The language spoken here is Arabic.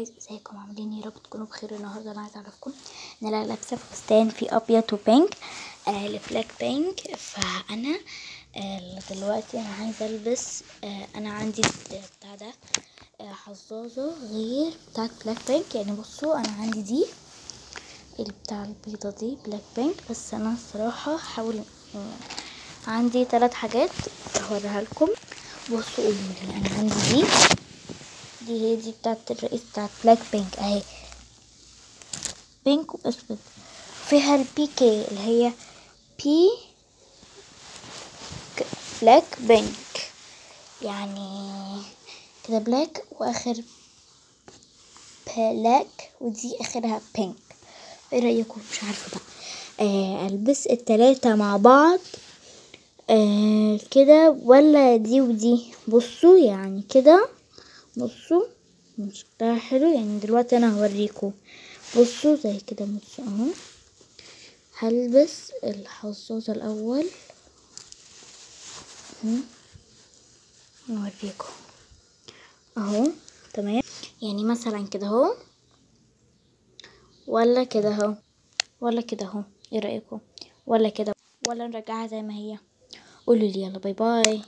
ازيكم عاملين؟ يا رب تكونوا بخير. النهارده انا عايزه اعرفكم ان انا لابسه فستان فيه ابيض وبينك لبلاك بينك. فانا دلوقتي انا عايزه البس انا عندي بتاع ده حظاظه غير بتاعت بلاك بينك. يعني بصوا انا عندي دي بتاع البيضه دي بلاك بينك، بس انا الصراحه هحاول عندي 3 حاجات هوريها لكم. بصوا قولوا لي، انا عندي دي هي دي بتاعت الرئيس بتاعت بلاك بينك اهي، بينك واسود، فيها البيكي اللي هي بي بلاك بينك، يعني كده بلاك واخر بلاك ودي اخرها بينك. ايه رايكم؟ مش عارفه بقى البس ال3 مع بعض كده ولا دي ودي؟ بصوا يعني كده، بصوا شكلها حلو. يعني دلوقتي انا هوريكم، بصوا زي كده، بصوا اهو. هلبس الحظاظه الاول نوريكم اهو، تمام. يعني مثلا كده اهو، ولا كده اهو، ولا كده اهو، ايه رايكم؟ ولا كده، ولا نرجعها زي ما هي؟ قولوا لي. يلا باي باي.